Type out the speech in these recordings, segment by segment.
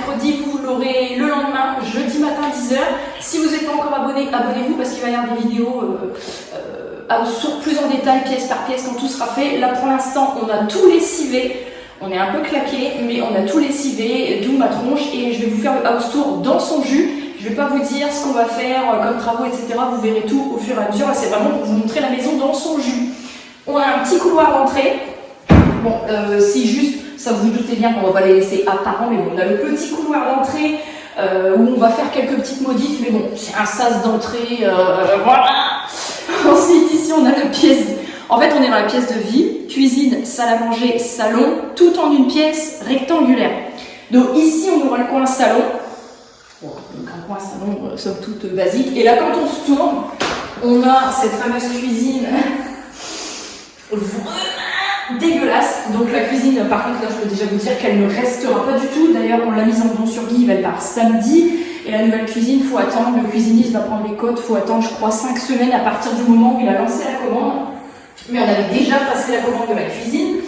mercredi, vous l'aurez le lendemain, jeudi matin 10h. Si vous n'êtes pas encore abonné, abonnez-vous parce qu'il va y avoir des vidéos sur plus en détail, pièce par pièce, quand tout sera fait. Là pour l'instant, on a tout lessivé. On est un peu claqué, mais on a tout lessivé, d'où ma tronche. Et je vais vous faire le house tour dans son jus. Je ne vais pas vous dire ce qu'on va faire comme travaux, etc. Vous verrez tout au fur et à mesure. Là, c'est vraiment pour vous montrer la maison dans son jus. On a un petit couloir d'entrée. Bon, si juste, ça vous doutez bien qu'on ne va pas les laisser apparents, mais bon, on a le petit couloir d'entrée où on va faire quelques petites modifs. Mais bon, c'est un sas d'entrée. Voilà. Ensuite, ici, on a la pièce. En fait, on est dans la pièce de vie, cuisine, salle à manger, salon, tout en une pièce rectangulaire. Donc ici, on aura le coin salon. Bon, donc un coin salon, somme toute basique. Et là, quand on se tourne, on a cette fameuse cuisine vraiment dégueulasse. Donc la cuisine, par contre, là, je peux déjà vous dire qu'elle ne restera pas du tout. D'ailleurs, on l'a mise en don sur Give, elle part samedi. Et la nouvelle cuisine, il faut attendre. Le cuisiniste va prendre les codes. Il faut attendre, je crois, 5 semaines à partir du moment où il a lancé la commande. Mais on avait déjà passé la commande de la cuisine.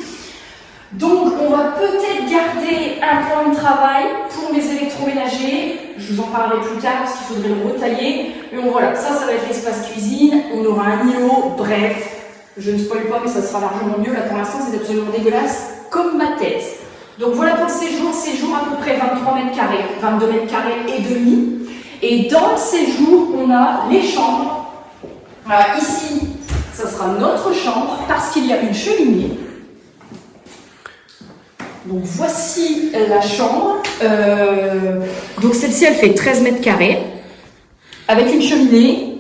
Donc, on va peut-être garder un plan de travail pour mes électroménagers. Je vous en parlerai plus tard parce qu'il faudrait le retailler. Mais bon, voilà, ça va être l'espace cuisine. On aura un îlot, bref. Je ne spoil pas, mais ça sera largement mieux. Là, pour l'instant, c'est absolument dégueulasse, comme ma tête. Donc, voilà pour le séjour. Séjour à peu près 23 mètres carrés, 22 mètres carrés et demi. Et dans le séjour, on a les chambres. Voilà, ici, ça sera notre chambre parce qu'il y a une cheminée. Donc voici la chambre. Donc celle-ci, elle fait 13 mètres carrés avec une cheminée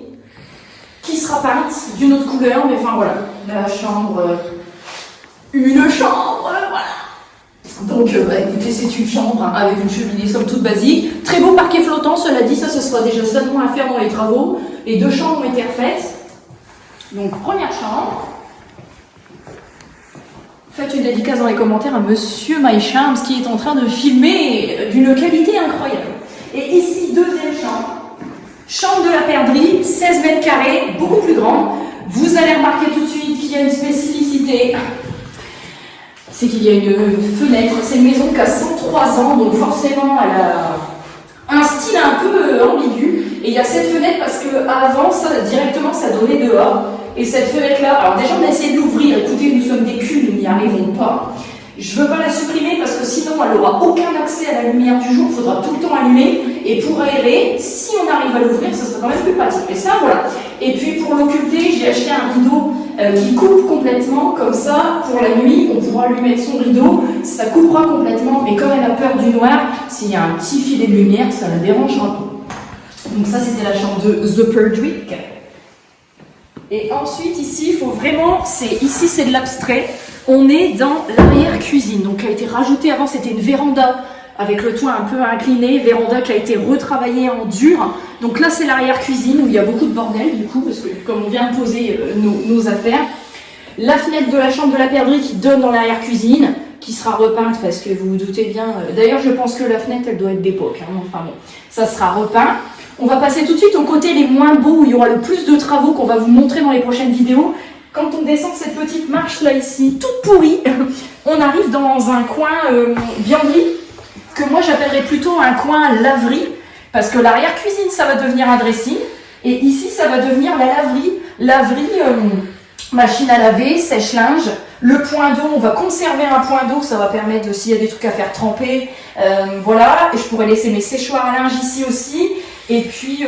qui sera peinte d'une autre couleur. Mais enfin voilà, la chambre, une chambre, voilà. Donc écoutez, c'est une chambre hein, avec une cheminée somme toute basique. Très beau parquet flottant, cela dit, ça ce sera déjà seulement à faire dans les travaux. Les 2 chambres ont été refaites. Donc, première chambre. Faites une dédicace dans les commentaires à Monsieur My Charms qui est en train de filmer d'une qualité incroyable. Et ici, deuxième chambre. Chambre de la perdrix, 16 mètres carrés, beaucoup plus grande. Vous allez remarquer tout de suite qu'il y a une spécificité. C'est qu'il y a une fenêtre. C'est une maison qui a 103 ans, donc forcément, elle a un style un peu ambigu. Et il y a cette fenêtre parce qu'avant, ça, directement, ça donnait dehors. Et cette fenêtre-là, alors déjà, on a essayé de l'ouvrir. Écoutez, nous sommes des culs, nous n'y arrivons pas. Je ne veux pas la supprimer parce que sinon, elle n'aura aucun accès à la lumière du jour. Il faudra tout le temps allumer. Et pour aérer, si on arrive à l'ouvrir, ça sera quand même plus pratique. Mais ça, voilà. Et puis, pour l'occulter, j'ai acheté un rideau qui coupe complètement. Comme ça, pour la nuit, on pourra lui mettre son rideau. Ça coupera complètement. Mais comme elle a peur du noir, s'il y a un petit filet de lumière, ça la dérangera pas. Donc ça, c'était la chambre de The Perdrick. Et ensuite, ici, il faut vraiment... Ici, c'est de l'abstrait. On est dans l'arrière-cuisine. Donc, qui a été rajoutée avant, c'était une véranda avec le toit un peu incliné. Véranda qui a été retravaillée en dur. Donc là, c'est l'arrière-cuisine où il y a beaucoup de bordel, du coup, parce que comme on vient de poser nos affaires. La fenêtre de la chambre de la perdrix qui donne dans l'arrière-cuisine, qui sera repeinte parce que vous vous doutez bien... D'ailleurs, je pense que la fenêtre, elle doit être d'époque. Hein, enfin bon, ça sera repeint. On va passer tout de suite aux côtés les moins beaux, où il y aura le plus de travaux qu'on va vous montrer dans les prochaines vidéos. Quand on descend cette petite marche là ici, toute pourrie, on arrive dans un coin vianderie, que moi j'appellerais plutôt un coin laverie, parce que l'arrière-cuisine ça va devenir un dressing, et ici ça va devenir la laverie. Laverie, machine à laver, sèche-linge. Le point d'eau, on va conserver un point d'eau, ça va permettre s'il y a des trucs à faire tremper, voilà. Et je pourrais laisser mes séchoirs à linge ici aussi. Et puis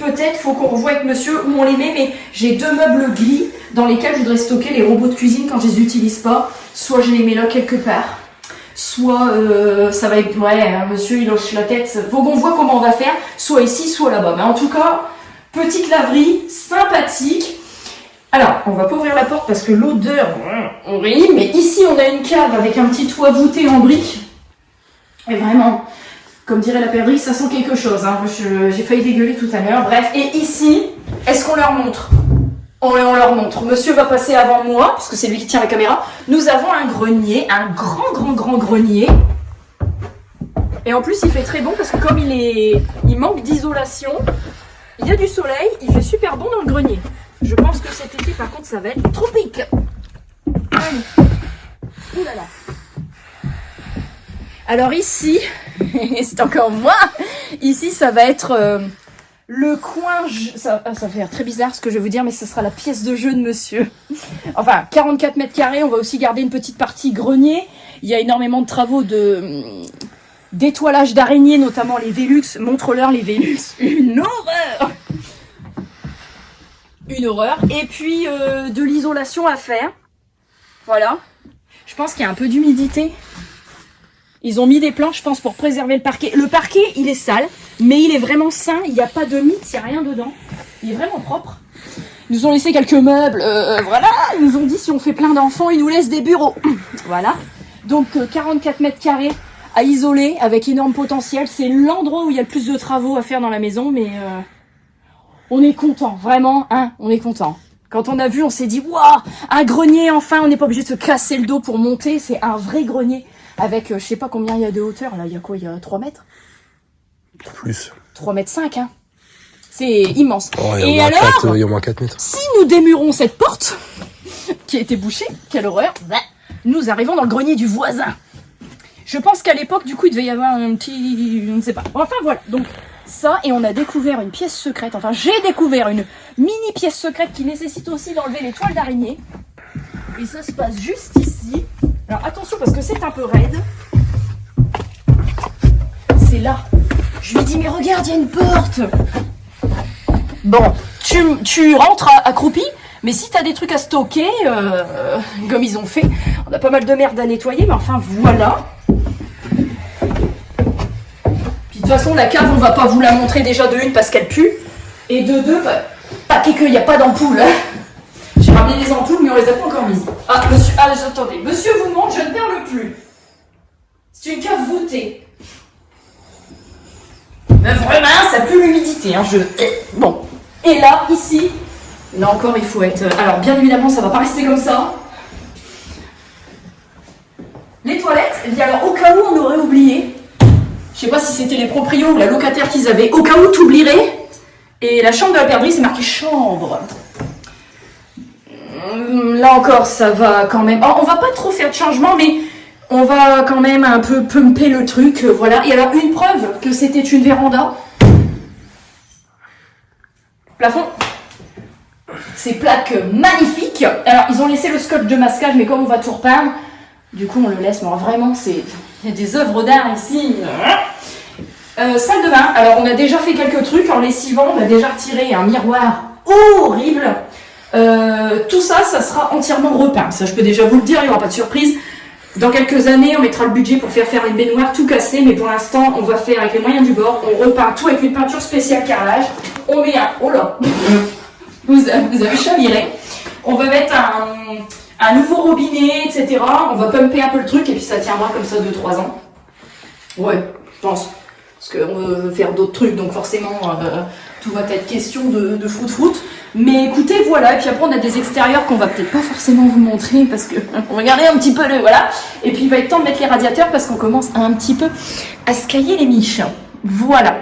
peut-être, faut qu'on revoie avec monsieur où on les met, mais j'ai 2 meubles gris dans lesquels je voudrais stocker les robots de cuisine quand je les utilise pas. Soit je les mets là quelque part, soit ça va être, ouais, hein, monsieur il hoche la tête, faut qu'on voit comment on va faire, soit ici, soit là-bas. Mais en tout cas, petite laverie, sympathique. Alors, on va pas ouvrir la porte parce que l'odeur, horrible, mais ici on a une cave avec un petit toit voûté en briques. Et vraiment... Comme dirait la perdrix, ça sent quelque chose. Hein. J'ai failli dégueuler tout à l'heure. Bref, et ici, est-ce qu'on leur montre? On leur montre. Monsieur va passer avant moi, parce que c'est lui qui tient la caméra. Nous avons un grenier, un grand grenier. Et en plus, il fait très bon parce que comme il manque d'isolation, il y a du soleil, il fait super bon dans le grenier. Je pense que cet été, par contre, ça va être tropique. Allez. Ouh là là. Alors ici, c'est encore moi, ici ça va être le coin, ça va faire très bizarre ce que je vais vous dire, mais ce sera la pièce de jeu de monsieur. Enfin, 44 mètres carrés, on va aussi garder une petite partie grenier. Il y a énormément de travaux d'étoilage d'araignées, notamment les Velux. Montre-leur les Velux, une horreur. Une horreur. Et puis de l'isolation à faire. Voilà. Je pense qu'il y a un peu d'humidité. Ils ont mis des planches, je pense, pour préserver le parquet. Le parquet, il est sale, mais il est vraiment sain. Il n'y a pas de mythe, il n'y a rien dedans. Il est vraiment propre. Ils nous ont laissé quelques meubles, voilà. Ils nous ont dit, si on fait plein d'enfants, ils nous laissent des bureaux. Voilà. Donc, 44 mètres carrés à isoler, avec énorme potentiel. C'est l'endroit où il y a le plus de travaux à faire dans la maison, mais on est content, vraiment, hein, on est content. Quand on a vu, on s'est dit, waouh, un grenier, enfin, on n'est pas obligé de se casser le dos pour monter. C'est un vrai grenier. Avec, je sais pas combien il y a de hauteur, là, il y a quoi, il y a 3 mètres? Plus. 3 mètres 5, hein. C'est immense. Oh, et alors, il y a au moins 4 mètres. si nous démurons cette porte, qui a été bouchée, quelle horreur, nous arrivons dans le grenier du voisin. Je pense qu'à l'époque, du coup, il devait y avoir un petit, je ne sais pas. Enfin, voilà, donc ça, et on a découvert une pièce secrète, enfin, j'ai découvert une mini pièce secrète qui nécessite aussi d'enlever les toiles d'araignée. Et ça se passe juste ici. Alors attention parce que c'est un peu raide. C'est là. Je lui dis mais regarde, il y a une porte. Bon, tu rentres accroupi, mais si t'as des trucs à stocker, comme ils ont fait, on a pas mal de merde à nettoyer, mais enfin voilà. Puis de toute façon la cave on va pas vous la montrer déjà de une parce qu'elle pue, et de deux, pas qu'il n'y a pas d'ampoule. J'ai ramené les ampoules, mais on les a pas encore mises. Ah, monsieur, attendez. Monsieur vous montre, je ne parle plus. C'est une cave voûtée. Mais vraiment, ça pue l'humidité. Hein, Bon. Et là, ici, là encore, il faut être... Alors, bien évidemment, ça va pas rester comme ça. Les toilettes, eh bien alors, au cas où on aurait oublié, je sais pas si c'était les proprios ou la locataire qu'ils avaient, au cas où t'oublierais, et la chambre de la perdrix, c'est marqué chambre. Là encore, ça va quand même... Oh, on va pas trop faire de changement, mais on va quand même un peu pumper le truc, voilà. Et alors, une preuve que c'était une véranda. Plafond. Ces plaques magnifiques. Alors, ils ont laissé le scotch de masquage, mais comme on va tout repeindre, du coup, on le laisse. Mais vraiment, c'est... Il y a des œuvres d'art ici. Salle de bain. Alors, on a déjà fait quelques trucs. En lessivant, on a déjà retiré un miroir horrible. Tout ça, ça sera entièrement repeint. Ça, je peux déjà vous le dire, il n'y aura pas de surprise. Dans quelques années, on mettra le budget pour faire une baignoire tout cassée, mais pour l'instant, on va faire avec les moyens du bord. On repeint tout avec une peinture spéciale carrelage. On met un... Oh là vous avez chaviré. On va mettre un nouveau robinet, etc. On va pumper un peu le truc et puis ça tiendra comme ça 2-3 ans. Ouais, je pense. Parce qu'on veut faire d'autres trucs, donc forcément, tout va être question de froute-froute. Mais écoutez, voilà, et puis après on a des extérieurs qu'on va peut-être pas forcément vous montrer parce que on va garder un petit peu le... Voilà. Et puis il va être temps de mettre les radiateurs parce qu'on commence un petit peu à se cailler les miches. Voilà.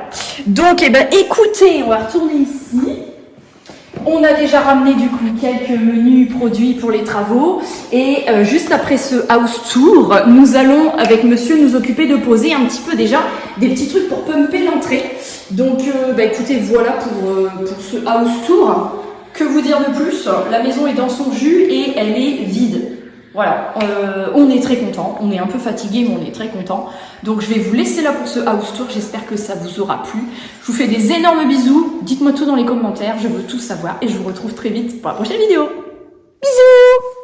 Donc, eh ben, écoutez, on va retourner ici. On a déjà ramené du coup quelques menus produits pour les travaux et juste après ce house tour, nous allons avec monsieur nous occuper de poser un petit peu déjà des petits trucs pour pumper l'entrée. Donc bah, écoutez, voilà pour ce house tour. Que vous dire de plus? La maison est dans son jus et elle est vide. Voilà, on est très content, on est un peu fatigué mais on est très content. Donc je vais vous laisser là pour ce house tour, j'espère que ça vous aura plu. Je vous fais des énormes bisous, dites-moi tout dans les commentaires, je veux tout savoir et je vous retrouve très vite pour la prochaine vidéo. Bisous!